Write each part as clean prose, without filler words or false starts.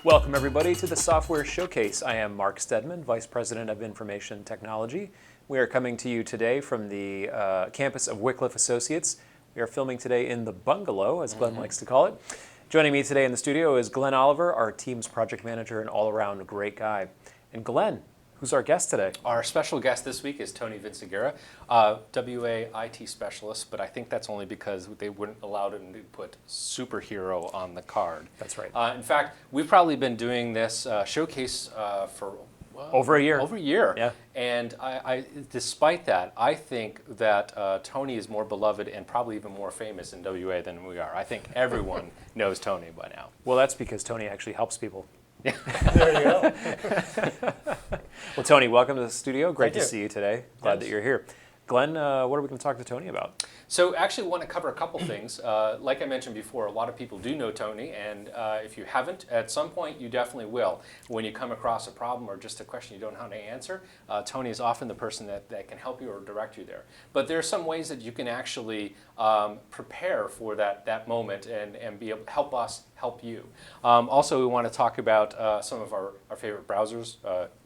Welcome everybody to the Software Showcase. I am Mark Stedman, Vice President of Information Technology. We are coming to you today from the campus of Wycliffe Associates. We are filming today in the bungalow, as Glenn likes to call it. Joining me today in the studio is Glenn Oliver, our team's project manager and all-around great guy. And Glenn, who's our guest today? Our special guest this week is Tony Vinciguerra, WA IT specialist, but I think that's only because they wouldn't allow him to put superhero on the card. That's right. In fact, we've probably been doing this showcase for over a year. Over a year. Yeah. And despite that, I think that Tony is more beloved and probably even more famous in WA than we are. I think everyone knows Tony by now. Well, that's because Tony actually helps people. There you go. Well, Tony, welcome to the studio. Great Thank to you. see you today. Glad that you're here. Glenn, what are we going to talk to Tony about? So actually want to cover a couple things. Like I mentioned before, a lot of people do know Tony, and if you haven't, at some point you definitely will. When you come across a problem or just a question you don't know how to answer, Tony is often the person that can help you or direct you there. But there are some ways that you can actually prepare for that moment and be able to help us help you. Also, we want to talk about some of our favorite browsers,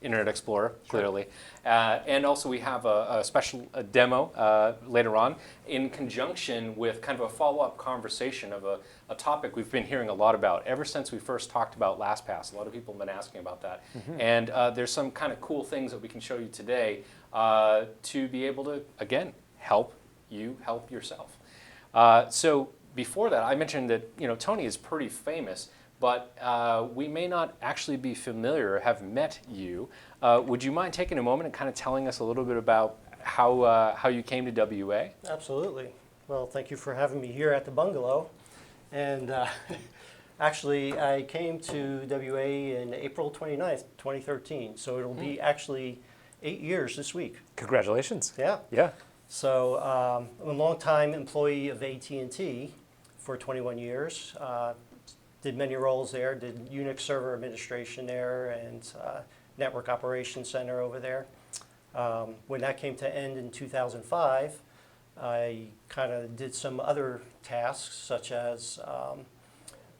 Internet Explorer, clearly. And also we have a special demo later on in conjunction with kind of a follow-up conversation of a topic we've been hearing a lot about ever since we first talked about LastPass. A lot of people have been asking about that. And there's some kind of cool things that we can show you today to be able to, again, help you help yourself. So before that, I mentioned that Tony is pretty famous, but we may not actually be familiar or have met you. Would you mind taking a moment and kind of telling us a little bit about how you came to WA? Absolutely. Well, thank you for having me here at the bungalow. And actually, I came to WA in April 29th, 2013. So it'll be actually 8 years this week. Congratulations. Yeah. Yeah. So I'm a longtime employee of AT&T for 21 years. Did many roles there, did Unix server administration there and network operations center over there. When that came to end in 2005, I kind of did some other tasks, such as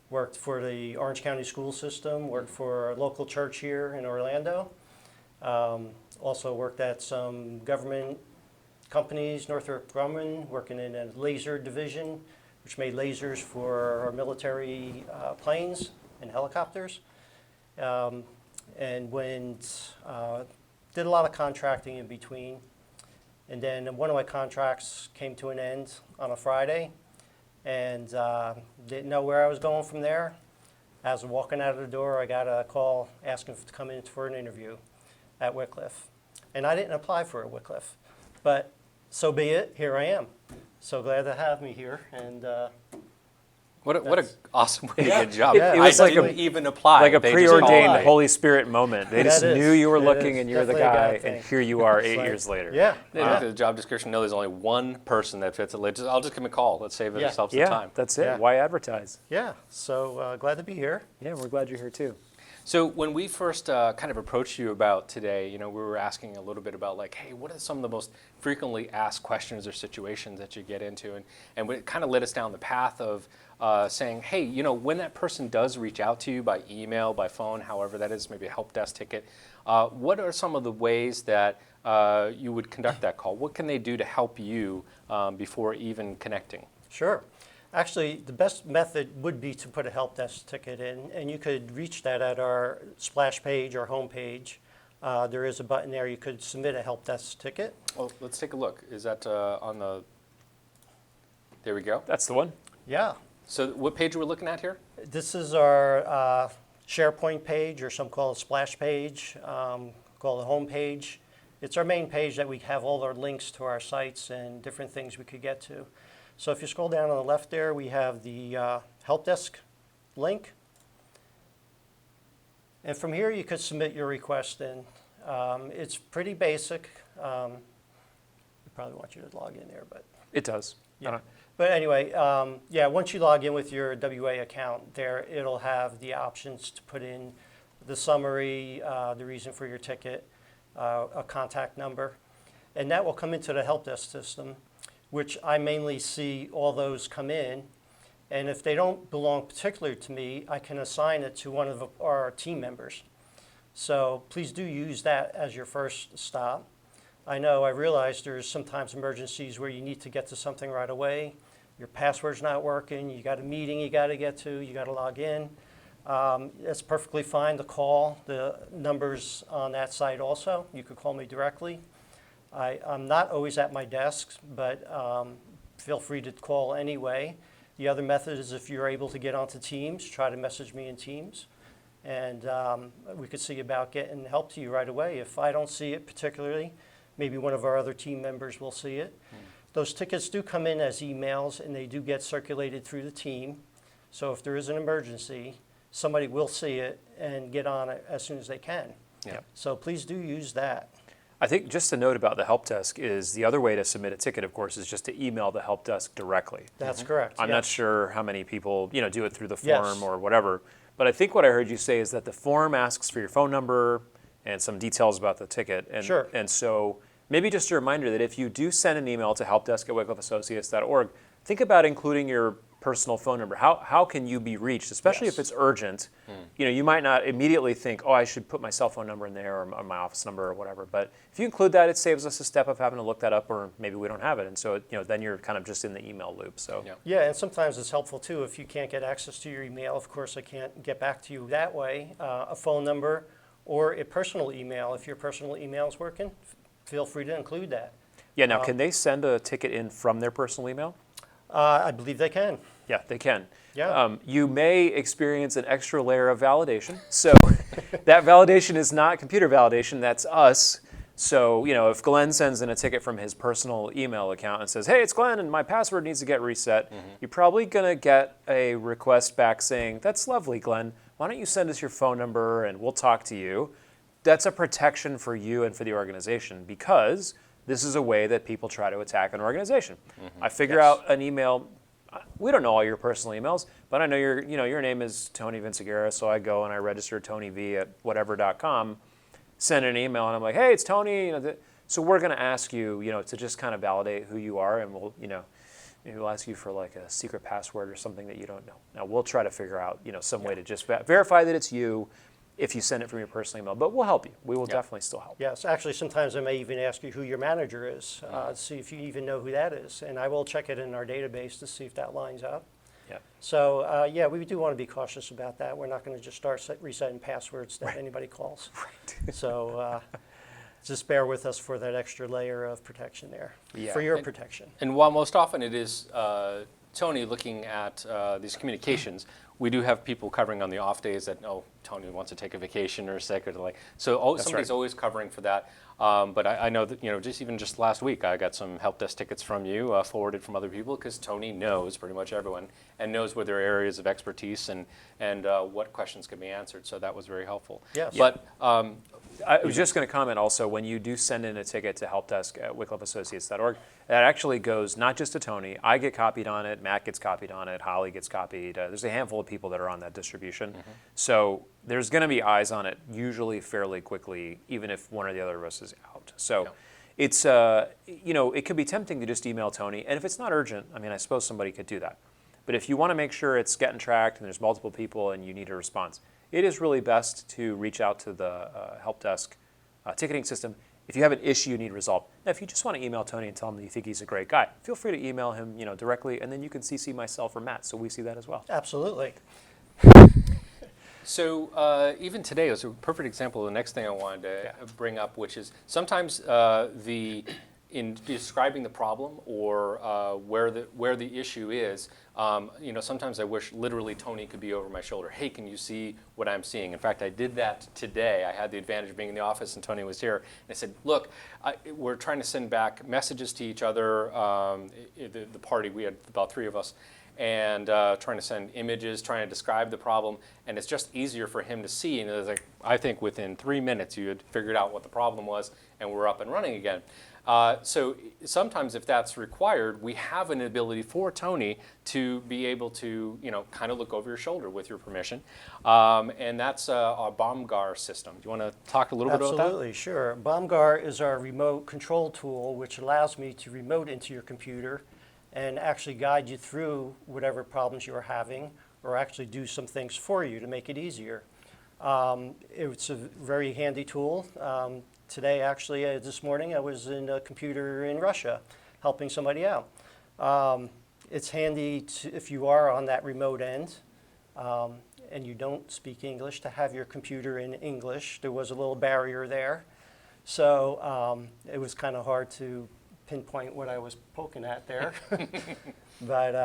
worked for the Orange County school system, worked for a local church here in Orlando, also worked at some government companies, Northrop Grumman, working in a laser division, which made lasers for our military planes and helicopters. And did a lot of contracting in between. And then one of my contracts came to an end on a Friday and didn't know where I was going from there. As I'm walking out of the door, I got a call asking to come in for an interview at Wycliffe. And I didn't apply for a Wycliffe, but so be it, here I am. So glad to have me here. And What an awesome way to Yeah. get a job. Yeah, It was I like didn't even apply. Like a They just preordained applied. Holy Spirit moment. They just That is. knew you were That looking is and you're the definitely a guy, God and thing. here you are It's 8 like- years later. Yeah. They look at the job description, know there's only one person that fits it. I'll just give him a call. Let's save Yeah. ourselves some Yeah, time. that's it. Yeah. Why advertise? Yeah. So glad to be here. Yeah, we're glad you're here too. So when we first kind of approached you about today, we were asking a little bit about like, hey, what are some of the most frequently asked questions or situations that you get into? And it kind of led us down the path of saying, hey, when that person does reach out to you by email, by phone, however that is, maybe a help desk ticket, what are some of the ways that you would conduct that call? What can they do to help you before even connecting? Sure. Actually, the best method would be to put a help desk ticket in, and you could reach that at our splash page or home page. There is a button there. You could submit a help desk ticket. Well, let's take a look. Is that on the? There we go. That's the one. Yeah. So what page are we looking at here? This is our SharePoint page, or some call it splash page, call it home page. It's our main page that we have all our links to our sites and different things we could get to. So if you scroll down on the left there, we have the help desk link. And from here, you could submit your request in. It's pretty basic. They probably want you to log in there, but It does. yeah. But anyway, yeah, once you log in with your WA account there, it'll have the options to put in the summary, the reason for your ticket, a contact number. And that will come into the help desk system, which I mainly see all those come in. And if they don't belong particularly to me, I can assign it to one of our team members. So please do use that as your first stop. I realize there's sometimes emergencies where you need to get to something right away. Your password's not working, you got a meeting you got to get to, you got to log in. It's perfectly fine to call the numbers on that site also. You could call me directly. I'm not always at my desk, but feel free to call anyway. The other method is if you're able to get onto Teams, try to message me in Teams. And we could see about getting help to you right away. If I don't see it particularly, maybe one of our other team members will see it. Those tickets do come in as emails, and they do get circulated through the team. So if there is an emergency, somebody will see it and get on it as soon as they can. Yeah. So please do use that. I think just a note about the help desk is the other way to submit a ticket, of course, is just to email the help desk directly. That's correct. I'm yes. not sure how many people do it through the Yes. form or whatever, but I think what I heard you say is that the form asks for your phone number and some details about the ticket. And, Sure. And so maybe just a reminder that if you do send an email to helpdesk@wycliffeassociates.org, think about including your personal phone number. How can you be reached, especially Yes. if it's urgent? You might not immediately think, oh, I should put my cell phone number in there or my office number or whatever. But if you include that, it saves us a step of having to look that up, or maybe we don't have it. And so, then you're kind of just in the email loop. So Yeah. Yeah, and sometimes it's helpful too if you can't get access to your email. Of course, I can't get back to you that way. A phone number or a personal email. If your personal email is working, feel free to include that. yeah. Now, can they send a ticket in from their personal email? I believe they can. Yeah, they can. Yeah. You may experience an extra layer of validation. So that validation is not computer validation, that's us. So, if Glenn sends in a ticket from his personal email account and says, hey, it's Glenn and my password needs to get reset, you're probably going to get a request back saying, that's lovely, Glenn. Why don't you send us your phone number and we'll talk to you. That's a protection for you and for the organization, because this is a way that people try to attack an organization. I figure Yes. out an email. We don't know all your personal emails, but I know your name is Tony Vinciguerra, so I go and I register TonyV@whatever.com, send an email, and I'm like, hey, it's Tony. So we're going to ask you, to just kind of validate who you are, and we'll, maybe we'll ask you for like a secret password or something that you don't know. Now we'll try to figure out, some way to just verify that it's you if you send it from your personal email. But we'll help you. We will definitely still help. Yes, actually, sometimes I may even ask you who your manager is, see if you even know who that is. And I will check it in our database to see if that lines up. Yeah. So, yeah, we do want to be cautious about that. We're not going to just start resetting passwords that anybody calls. Right. So just bear with us for that extra layer of protection there, Yeah. for your protection. And while most often it is Tony looking at these communications, we do have people covering on the off days that, Tony wants to take a vacation or sick or the like. So somebody's right. always covering for that. But I know that, just last week, I got some help desk tickets from you, forwarded from other people, because Tony knows pretty much everyone and knows where their areas of expertise and what questions can be answered. So that was very helpful. Yes. But I was just going to comment also, when you do send in a ticket to helpdesk@wycliffeassociates.org, that actually goes not just to Tony. I get copied on it, Matt gets copied on it, Holly gets copied. There's a handful of people that are on that distribution. So there's going to be eyes on it usually fairly quickly, even if one or the other of us is out. So it's, it could be tempting to just email Tony. And if it's not urgent, I suppose somebody could do that. But if you want to make sure it's getting tracked and there's multiple people and you need a response, it is really best to reach out to the help desk ticketing system if you have an issue you need resolved. Now, if you just want to email Tony and tell him that you think he's a great guy, feel free to email him directly, and then you can CC myself or Matt, so we see that as well. Absolutely. So even today was a perfect example of the next thing I wanted to bring up, which is sometimes in describing the problem or where the issue is, sometimes I wish literally Tony could be over my shoulder. Hey, can you see what I'm seeing? In fact, I did that today. I had the advantage of being in the office and Tony was here. And I said, look, we're trying to send back messages to each other. The party, we had about 3 of us, and trying to send images, trying to describe the problem, and it's just easier for him to see. And it was like, I think within 3 minutes you had figured out what the problem was, and we're up and running again. So sometimes if that's required, we have an ability for Tony to be able to, kind of look over your shoulder with your permission. And that's our Bomgar system. Do you want to talk a little bit about that? Absolutely, sure. Bomgar is our remote control tool, which allows me to remote into your computer and actually guide you through whatever problems you are having, or actually do some things for you to make it easier. It's a very handy tool. Today, actually, this morning, I was in a computer in Russia helping somebody out. It's handy if you are on that remote end and you don't speak English, to have your computer in English. There was a little barrier there. So it was kind of hard to pinpoint what I was poking at there. But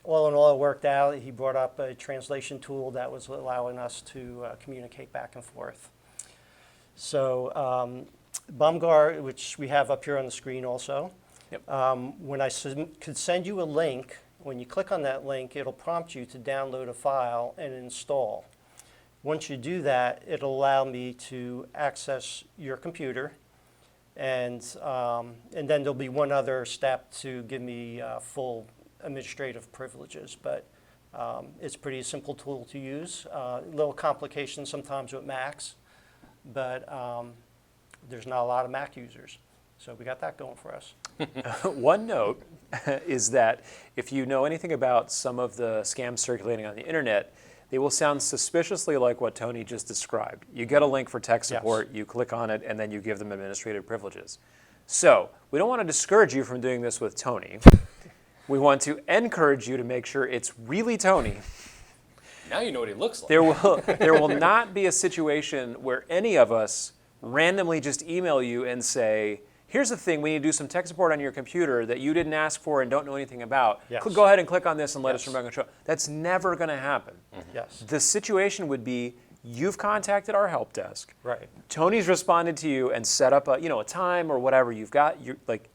all in all, it worked out. He brought up a translation tool that was allowing us to communicate back and forth. So Bomgar, which we have up here on the screen also, Yep. when I could send you a link, when you click on that link, it'll prompt you to download a file and install. Once you do that, it'll allow me to access your computer, and then there'll be one other step to give me full administrative privileges. But it's a pretty simple tool to use. A little complication sometimes with Macs, but there's not a lot of Mac users. So we got that going for us. One note is that if you know anything about some of the scams circulating on the internet, they will sound suspiciously like what Tony just described. You get a link for tech support, Yes. you click on it, and then you give them administrative privileges. So we don't want to discourage you from doing this with Tony. We want to encourage you to make sure it's really Tony. Now you know what he looks like. There will not be a situation where any of us randomly just email you and say, here's the thing, we need to do some tech support on your computer that you didn't ask for and don't know anything about. Yes. Go ahead and click on this and let us Yes. remember control. That's never going to happen. Yes. The situation would be you've contacted our help desk. Right. Tony's responded to you and set up a time or whatever you've got. You're like,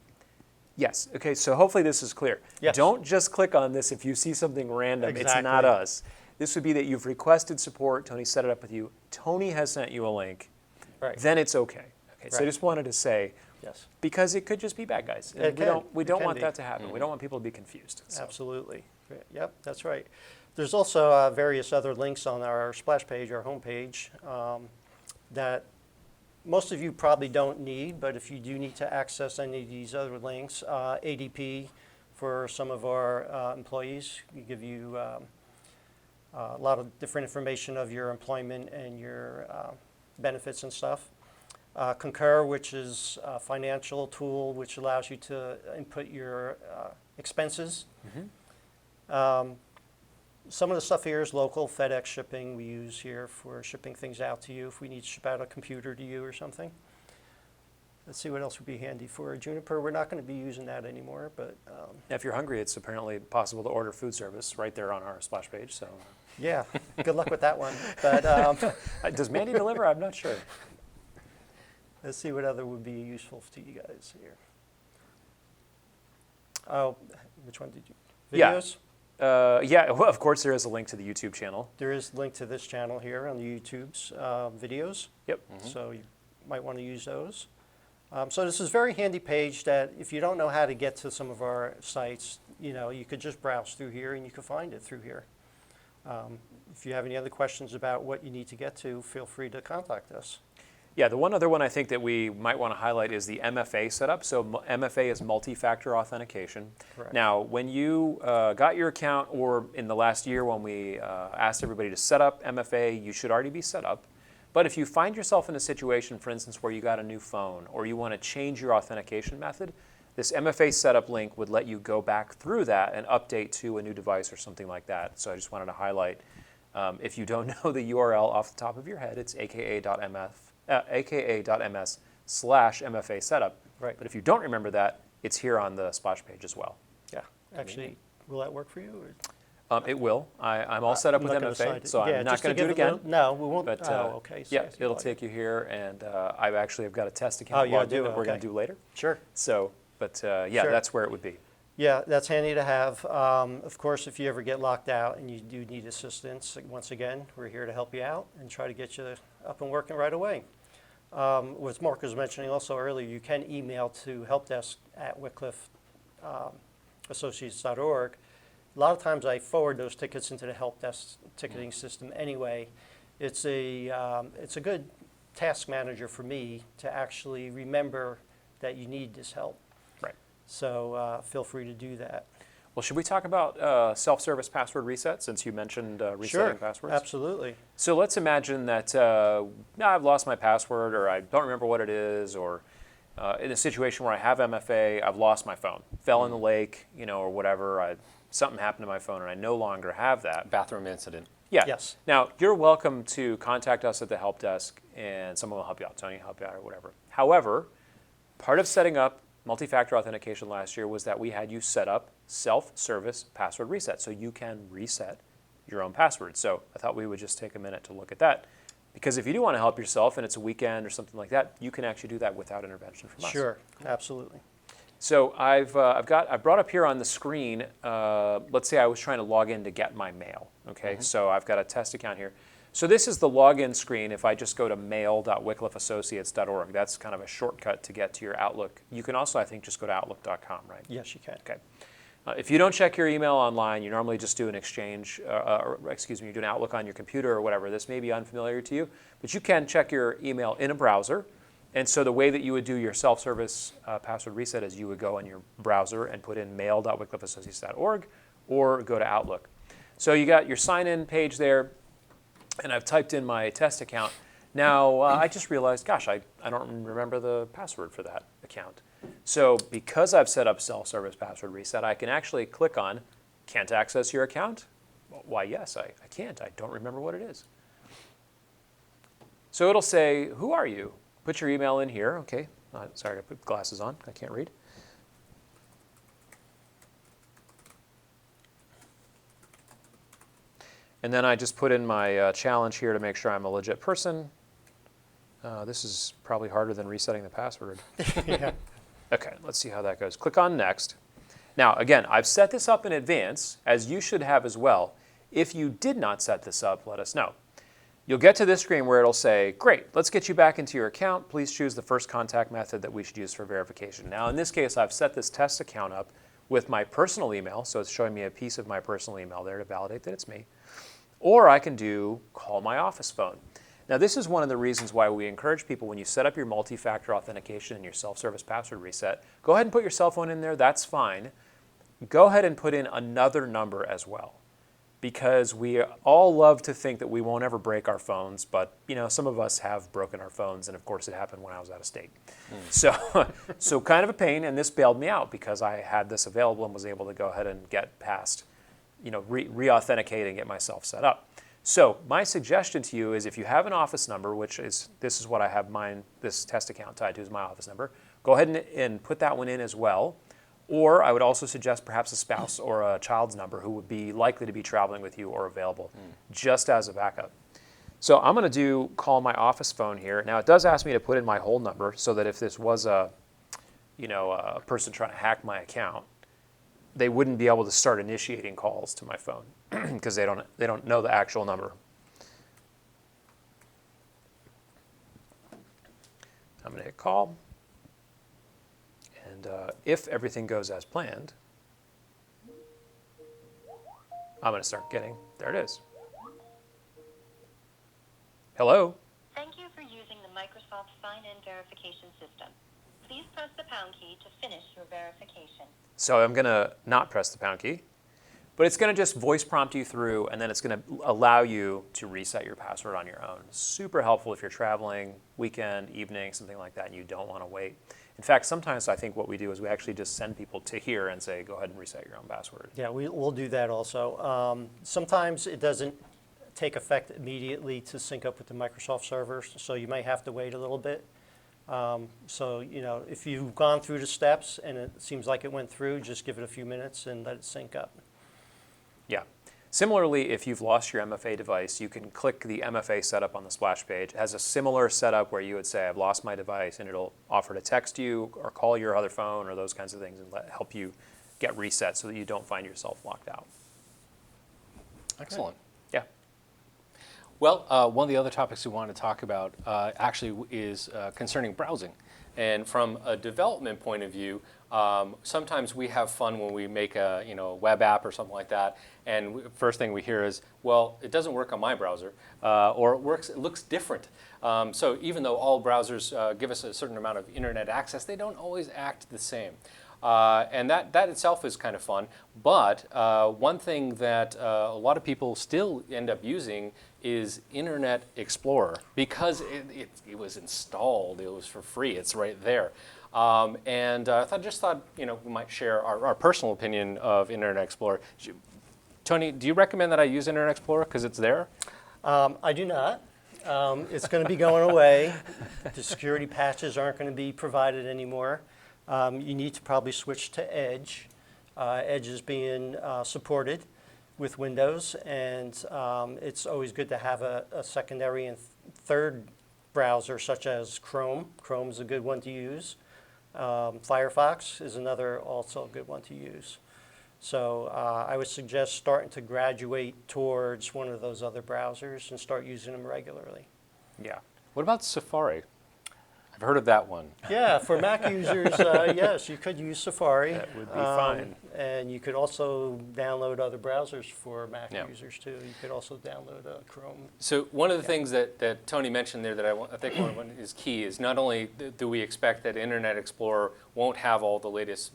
yes. Okay, so hopefully this is clear. Yes. Don't just click on this if you see something random. It's not Exactly. us. This would be that you've requested support. Tony set it up with you. Tony has sent you a link. Right. Then it's okay. Okay, so I Right. just wanted to say, Yes. because it could just be bad guys. And It can. we It don't can want be. that to happen. We don't want people to be confused. So. Absolutely. Yep, that's right. There's also various other links on our splash page, our homepage, that most of you probably don't need, but if you do need to access any of these other links, ADP for some of our employees, we give you a lot of different information of your employment and your benefits and stuff. Concur, which is a financial tool which allows you to input your expenses. Some of the stuff here is local. FedEx shipping we use here for shipping things out to you if we need to ship out a computer to you or something. Let's see what else would be handy for Juniper. We're not going to be using that anymore, but If you're hungry, it's apparently possible to order food service right there on our splash page. So, yeah, good luck with that one. But does Mandy deliver? I'm not sure. let's see what other would be useful to you guys here. Oh, which one did you? Yeah. Videos? Yeah, well, of course there is a link to the YouTube channel. There is a link to this channel here on the YouTube's videos. Yep. So you might want to use those. So this is a very handy page that if you don't know how to get to some of our sites, you could just browse through here and you can find it through here. If you have any other questions about what you need to get to, feel free to contact us. Yeah, the one other one I think that we might want to highlight is the MFA setup. So MFA is multi-factor authentication. Correct. Now, when you got your account, or in the last year when we asked everybody to set up MFA, you should already be set up. But if you find yourself in a situation, for instance, where you got a new phone or you want to change your authentication method, this MFA setup link would let you go back through that and update to a new device or something like that. So I just wanted to highlight, if you don't know the URL off the top of your head, it's aka.ms/MFA setup. Right. But if you don't remember that, it's here on the splash page as well. Yeah. Actually, will that work for you? Or? It will. I'm all set up I'm with not gonna sign MFA, it. so Yeah, I'm not just going to do it give a again. little- No, we won't. But okay. So yeah, I see it'll why. take you here, and I actually have got a test Oh, account you logged in do? that we're going Okay. to do later. Sure. So, but yeah, Sure. that's where it would be. Yeah, that's handy to have. Of course, if you ever get locked out and you do need assistance, once again, we're here to help you out and try to get you up and working right away. What Mark was mentioning also earlier, you can email to helpdesk@wycliffeassociates.org. A lot of times I forward those tickets into the help desk ticketing system anyway. It's a good task manager for me to actually remember that you need this help. Right. So feel free to do that. Well, should we talk about self-service password reset since you mentioned resetting passwords? Absolutely. So let's imagine that I've lost my password, or I don't remember what it is, or in a situation where I have MFA, I've lost my phone, fell in the lake, or whatever. Something happened to my phone, and I no longer have that. Bathroom incident. Yeah. Yes. Now, you're welcome to contact us at the help desk, and someone will help you out. Tony will help you out, or whatever. However, part of setting up multi-factor authentication last year was that we had you set up self-service password reset, so you can reset your own password. So I thought we would just take a minute to look at that, because if you do want to help yourself and it's a weekend or something like that, you can actually do that without intervention from us. Sure, absolutely. So I've brought up here on the screen, let's say I was trying to log in to get my mail, okay? So I've got a test account here. So this is the login screen. If I just go to mail.wycliffeassociates.org, that's kind of a shortcut to get to your Outlook. You can also, I think, just go to outlook.com, right? Yes, you can. Okay. If you don't check your email online, you normally just do an exchange, you do an Outlook on your computer or whatever. This may be unfamiliar to you, but you can check your email in a browser. And so the way that you would do your self-service password reset is you would go in your browser and put in mail.wycliffeassociates.org or go to Outlook. So you got your sign-in page there, and I've typed in my test account. Now, I just realized, gosh, I don't remember the password for that account. So because I've set up self-service password reset, I can actually click on, can't access your account? Why, yes, I can't. I don't remember what it is. So it'll say, who are you? Put your email in here. Okay, sorry, I put glasses on. I can't read. And then I just put in my challenge here to make sure I'm a legit person. This is probably harder than resetting the password. Yeah. Okay, let's see how that goes. Click on Next. Now, again, I've set this up in advance, as you should have as well. If you did not set this up, let us know. You'll get to this screen where it'll say, great, let's get you back into your account. Please choose the first contact method that we should use for verification. Now, in this case, I've set this test account up with my personal email, so it's showing me a piece of my personal email there to validate that it's me. Or I can do call my office phone. Now, this is one of the reasons why we encourage people, when you set up your multi-factor authentication and your self-service password reset, go ahead and put your cell phone in there, that's fine. Go ahead and put in another number as well, because we all love to think that we won't ever break our phones, but some of us have broken our phones, and of course it happened when I was out of state. So kind of a pain, and this bailed me out because I had this available and was able to go ahead and get past, re-authenticate and get myself set up. So my suggestion to you is, if you have an office number, this is what I have this test account tied to, is my office number, go ahead and put that one in as well. Or I would also suggest perhaps a spouse or a child's number who would be likely to be traveling with you or available, just as a backup. So I'm going to call my office phone here. Now, it does ask me to put in my whole number, so that if this was a person trying to hack my account, they wouldn't be able to start initiating calls to my phone because they don't know the actual number. I'm going to hit call. And if everything goes as planned, I'm going to start there it is. Hello? Thank you for using the Microsoft Sign-In Verification System. Please press the pound key to finish your verification. So I'm going to not press the pound key, but it's going to just voice prompt you through, and then it's going to allow you to reset your password on your own. Super helpful if you're traveling, weekend, evening, something like that, and you don't want to wait. In fact, sometimes I think what we do is we actually just send people to here and say, go ahead and reset your own password. Yeah, we'll do that also. Sometimes it doesn't take effect immediately to sync up with the Microsoft servers, so you may have to wait a little bit. So, if you've gone through the steps and it seems like it went through, just give it a few minutes and let it sync up. Yeah. Similarly, if you've lost your MFA device, you can click the MFA setup on the splash page. It has a similar setup where you would say, I've lost my device, and it'll offer to text you or call your other phone or those kinds of things and help you get reset so that you don't find yourself locked out. Excellent. Yeah. Well, one of the other topics we want to talk about actually is concerning browsing. And from a development point of view, sometimes we have fun when we make a web app or something like that, and first thing we hear is, well, it doesn't work on my browser, or it looks different. So even though all browsers give us a certain amount of internet access, they don't always act the same. And that itself is kind of fun. But one thing that a lot of people still end up using is Internet Explorer, because it was installed, it was for free, it's right there. And I just thought we might share our personal opinion of Internet Explorer. Tony, do you recommend that I use Internet Explorer because it's there? I do not. It's going to be going away. The security patches aren't going to be provided anymore. You need to probably switch to Edge. Edge is being supported with Windows, and it's always good to have a secondary and third browser such as Chrome. Chrome is a good one to use. Firefox is another also a good one to use. So I would suggest starting to graduate towards one of those other browsers and start using them regularly. Yeah. What about Safari? I've heard of that one. Yeah, for Mac users, yes, you could use Safari. That would be fine. And you could also download other browsers for Mac Yeah. users too. You could also download Chrome. So one of the things that Tony mentioned there that I think one is key is not only do we expect that Internet Explorer won't have all the latest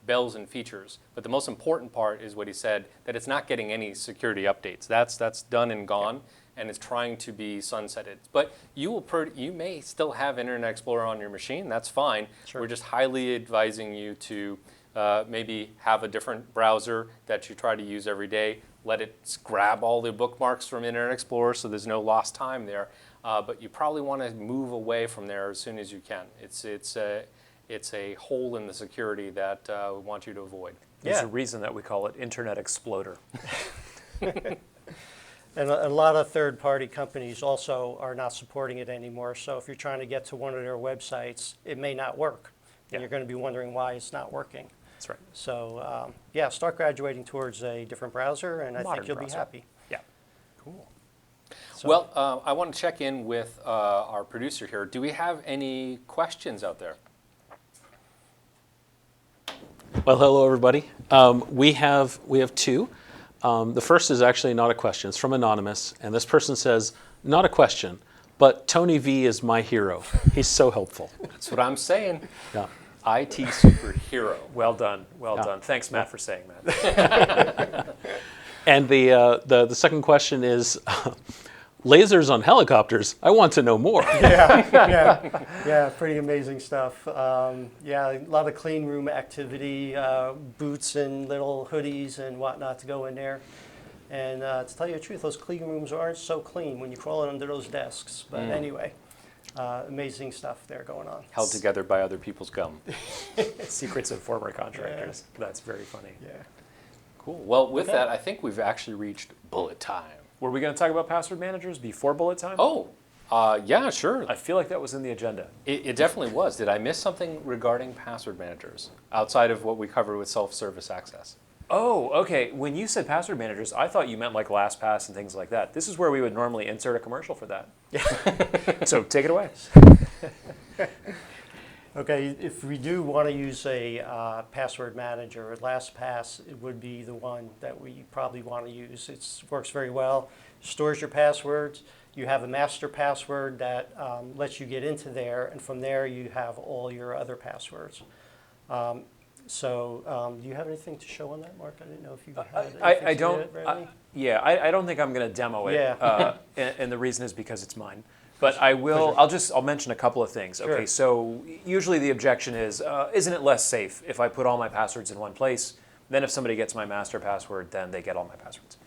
bells and features, but the most important part is what he said, that it's not getting any security updates. That's done and gone, and it's trying to be sunsetted. But you may still have Internet Explorer on your machine. That's fine. Sure. We're just highly advising you to maybe have a different browser that you try to use every day. Let it grab all the bookmarks from Internet Explorer so there's no lost time there. But you probably want to move away from there as soon as you can. It's a hole in the security that we want you to avoid. There's Yeah. a reason that we call it Internet Exploder. And a lot of third-party companies also are not supporting it anymore. So if you're trying to get to one of their websites, it may not work. Yeah. And you're going to be wondering why it's not working. That's right. So yeah, start graduating towards a different browser, and I Modern think you'll browser. be happy. Yeah. Cool. So, Well, I want to check in with our producer here. Do we have any questions out there? Well, hello, everybody. We have two. The first is actually not a question. It's from Anonymous, and this person says, not a question, but Tony V is my hero. He's so helpful. That's what I'm saying. Yeah. IT superhero. Well done. Well Yeah. done. Thanks, Matt, for saying that. And the second question is, lasers on helicopters? I want to know more. yeah, pretty amazing stuff. Yeah, a lot of clean room activity, boots and little hoodies and whatnot to go in there. And to tell you the truth, those clean rooms aren't so clean when you crawl under those desks. But anyway, amazing stuff there going on. Held together by other people's gum. Secrets of former contractors. That's very funny. Yeah. Cool. Well, with Okay. that, I think we've actually reached bullet time. Were we going to talk about password managers before bullet time? Oh, yeah, sure. I feel like that was in the agenda. It definitely was. Did I miss something regarding password managers outside of what we covered with self-service access? Oh, okay. When you said password managers, I thought you meant like LastPass and things like that. This is where we would normally insert a commercial for that. So take it away. Okay, if we do want to use a password manager, LastPass it would be the one that we probably want to use. It works very well, stores your passwords. You have a master password that lets you get into there, and from there you have all your other passwords. So do you have anything to show on that, Mark? I didn't know if you had anything I to don't. it ready. I don't think I'm going to demo it. Yeah. And the reason is because it's mine. But I will. I'll mention a couple of things. Sure. Okay. So usually the objection is, isn't it less safe if I put all my passwords in one place? Then if somebody gets my master password, then they get all my passwords.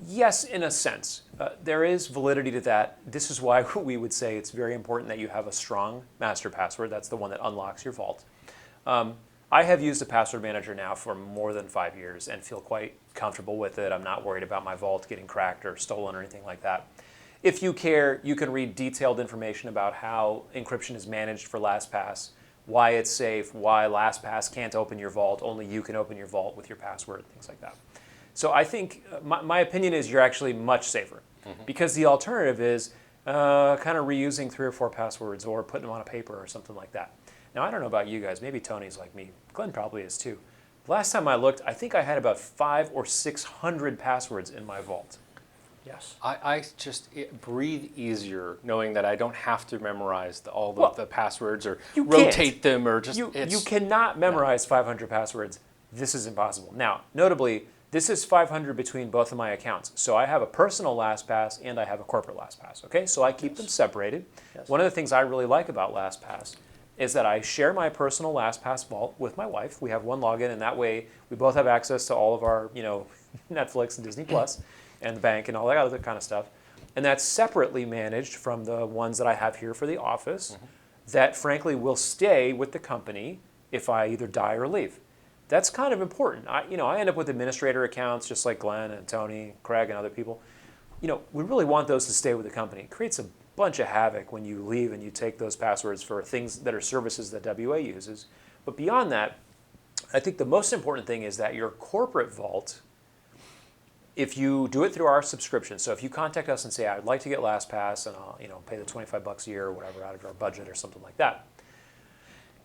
Yes, in a sense. There is validity to that. This is why we would say it's very important that you have a strong master password. That's the one that unlocks your vault. I have used a password manager now for more than 5 years and feel quite comfortable with it. I'm not worried about my vault getting cracked or stolen or anything like that. If you care, you can read detailed information about how encryption is managed for LastPass, why it's safe, why LastPass can't open your vault, only you can open your vault with your password, things like that. So I think my opinion is you're actually much safer because the alternative is kind of reusing 3 or 4 passwords or putting them on a paper or something like that. Now, I don't know about you guys. Maybe Tony's like me. Glenn probably is too. Last time I looked, I think I had about 500 or 600 passwords in my vault. Yes. I just breathe easier knowing that I don't have to memorize all Well, the passwords or you rotate can't. them or just You it's cannot memorize 500 passwords. This is impossible. Now, notably, this is 500 between both of my accounts. So I have a personal LastPass and I have a corporate LastPass. Okay, so I keep them separated. Yes. One of the things I really like about LastPass is that I share my personal LastPass vault with my wife. We have one login, and that way we both have access to all of our, Netflix and Disney Plus, and the bank and all that other kind of stuff. And that's separately managed from the ones that I have here for the office. That frankly will stay with the company if I either die or leave. That's kind of important. I end up with administrator accounts just like Glenn and Tony, Craig, and other people. We really want those to stay with the company. It creates a bunch of havoc when you leave and you take those passwords for things that are services that WA uses. But beyond that, I think the most important thing is that your corporate vault, if you do it through our subscription, so if you contact us and say, I'd like to get LastPass and I'll pay the $25 a year or whatever out of our budget or something like that.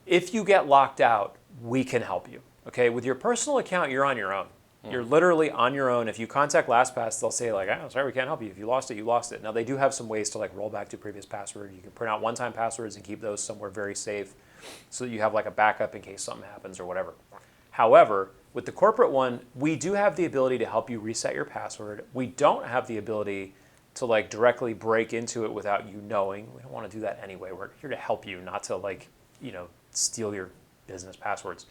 If you get locked out, we can help you. Okay, with your personal account, you're on your own. You're literally on your own. If you contact LastPass, they'll say like, "Oh, sorry, we can't help you. If you lost it, you lost it." Now they do have some ways to like roll back to previous password. You can print out one-time passwords and keep those somewhere very safe, so that you have like a backup in case something happens or whatever. However, with the corporate one, we do have the ability to help you reset your password. We don't have the ability to like directly break into it without you knowing. We don't want to do that anyway. We're here to help you, not to like steal your business passwords.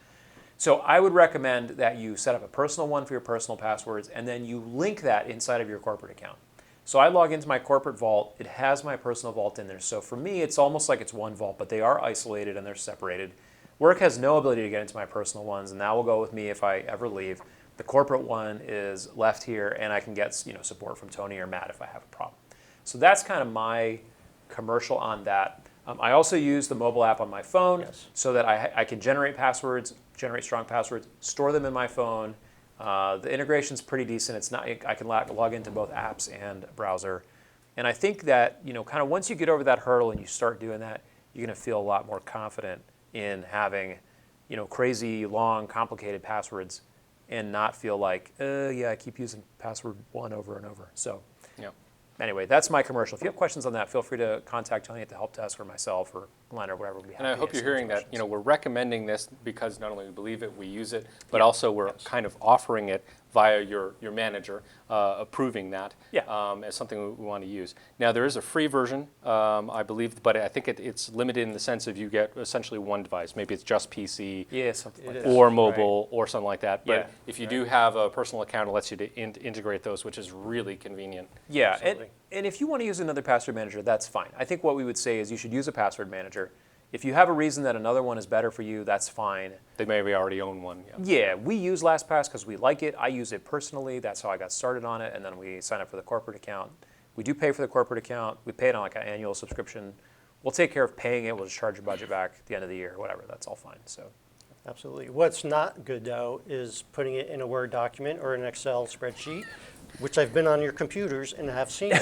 So I would recommend that you set up a personal one for your personal passwords, and then you link that inside of your corporate account. So I log into my corporate vault. It has my personal vault in there. So for me, it's almost like it's one vault, but they are isolated and they're separated. Work has no ability to get into my personal ones, and that will go with me if I ever leave. The corporate one is left here, and I can get support from Tony or Matt if I have a problem. So that's kind of my commercial on that. I also use the mobile app on my phone so that I can generate passwords, generate strong passwords, store them in my phone. The integration's pretty decent. It's not. I can log into both apps and browser, and I think that kind of once you get over that hurdle and you start doing that, you're going to feel a lot more confident in having, crazy, long, complicated passwords, and not feel like, I keep using password one over and over. So. Anyway, that's my commercial. If you have questions on that, feel free to contact Tony at the Helpdesk or myself or Glenn or whatever. And I hope you're hearing that, we're recommending this because not only we believe it, we use it, but also we're kind of offering it via your manager, approving that as something we want to use. Now, there is a free version, I believe, but I think it's limited in the sense of you get essentially one device. Maybe it's just PC something like that. or mobile or something like that. But if you do have a personal account, it lets you to integrate those, which is really convenient. Yeah, and if you want to use another password manager, that's fine. I think what we would say is you should use a password manager. If you have a reason that another one is better for you, that's fine. They maybe already own one. Yeah, we use LastPass because we like it. I use it personally. That's how I got started on it. And then we sign up for the corporate account. We do pay for the corporate account. We pay it on like an annual subscription. We'll take care of paying it. We'll just charge your budget back at the end of the year, whatever. That's all fine. So. Absolutely. What's not good, though, is putting it in a Word document or an Excel spreadsheet, which I've been on your computers and have seen. So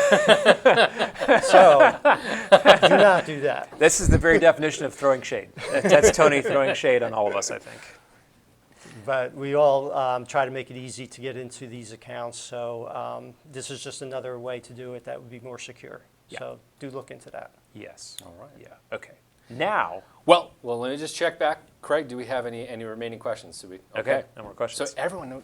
do not do that. This is the very definition of throwing shade. That's Tony throwing shade on all of us, I think. But we all try to make it easy to get into these accounts. So this is just another way to do it that would be more secure. So do look into that. Yes. All right. Yeah. Okay. Now. Well, let me just check back. Craig, do we have any remaining questions? Do we? Okay. No more questions. So everyone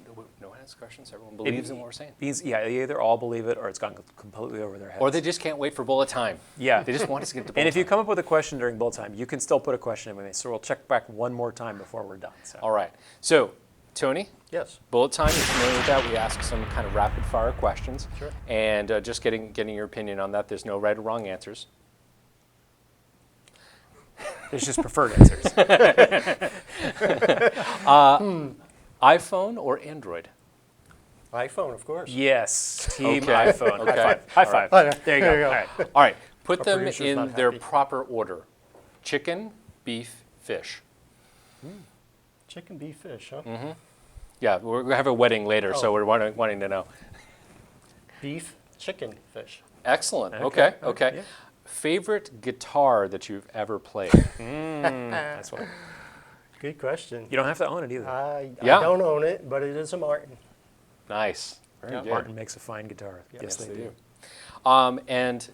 has questions? Everyone believes in what we're saying? They either all believe it or it's gone completely over their heads. Or they just can't wait for bullet time. Yeah. They just want us to get to bullet And if you time. come up with a question during bullet time, you can still put a question in with me. So we'll check back one more time before we're done. So. All right. So, Tony? Yes. Bullet time, you're familiar with that. We ask some kind of rapid fire questions. Sure. And just getting your opinion on that. There's no right or wrong answers. There's just preferred answers. iPhone or Android? iPhone, of course. Team Okay. iPhone. Okay. High five. All right. There you go. All right. All right. Put Our them producer's in not their happy. proper order. Chicken, beef, fish. Chicken, beef, fish, huh? Yeah, we're going to have a wedding later, so we're wanting to know. Beef, chicken, fish. Excellent. Okay. Okay. Yeah. Favorite guitar that you've ever played? That's what. Good question. You don't have to own it either. I Yeah. don't own it, but it is a Martin. Nice. Very good. Martin makes a fine guitar. Yep. Yes, they do. And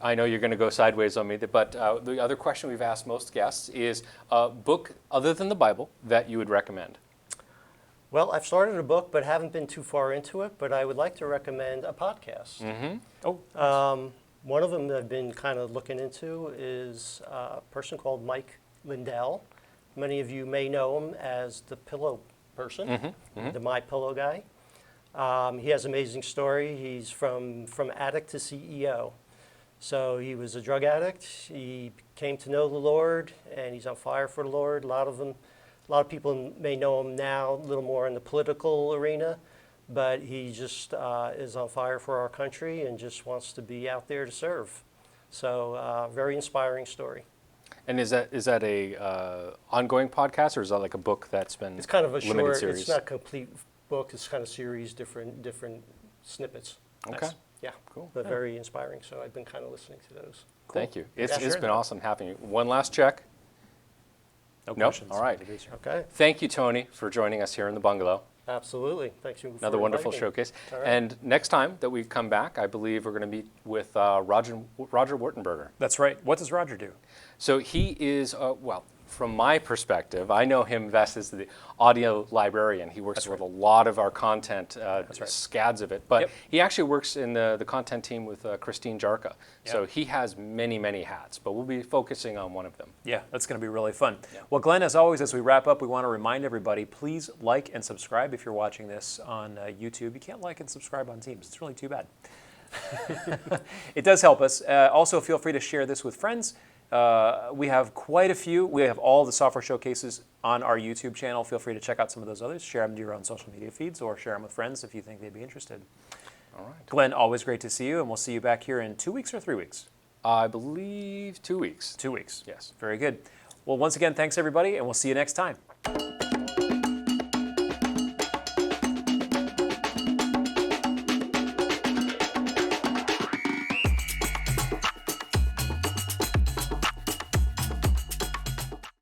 I know you're going to go sideways on me, but the other question we've asked most guests is a book other than the Bible that you would recommend. Well, I've started a book, but haven't been too far into it. But I would like to recommend a podcast. Oh, One of them that I've been kind of looking into is a person called Mike Lindell. Many of you may know him as the pillow person, the My Pillow guy. He has an amazing story. He's from addict to CEO. So he was a drug addict. He came to know the Lord, and he's on fire for the Lord. A lot of people may know him now a little more in the political arena, but he just is on fire for our country and just wants to be out there to serve. So very inspiring story. And is that a ongoing podcast, or is that like a book that's been It's kind of a limited short. series? It's not a complete book. It's kind of series, different snippets. Okay. Yeah, Cool. but very inspiring. So I've been kind of listening to those. Thank you. It's Yeah, sure. been awesome having you. One last check. no Nope. questions. All right. Okay, Thank you, Tony, for joining us here in the bungalow. absolutely. Thanks you. for Another wonderful inviting me. showcase. All right. And next time that we come back, I believe we're going to meet with Roger Wartenberger. That's right. What does Roger do? So he is, well, from my perspective, I know him best as the audio librarian. He works with a lot of our content, right. scads of it. But Yep. he actually works in the content team with Christine Jarka. So Yep. he has many, many hats, but we'll be focusing on one of them. Yeah, that's going to be really fun. Well, Glenn, as always, as we wrap up, we want to remind everybody, please like and subscribe if you're watching this on YouTube. You can't like and subscribe on Teams. It's really too bad. It does help us. Also, feel free to share this with friends. We have quite a few. We have all the software showcases on our YouTube channel. Feel free to check out some of those others. Share them to your own social media feeds or share them with friends if you think they'd be interested. All right. Glenn, always great to see you, and we'll see you back here in 2 weeks or 3 weeks? I believe 2 weeks. 2 weeks. Yes. Very good. Well, once again, thanks everybody, and we'll see you next time.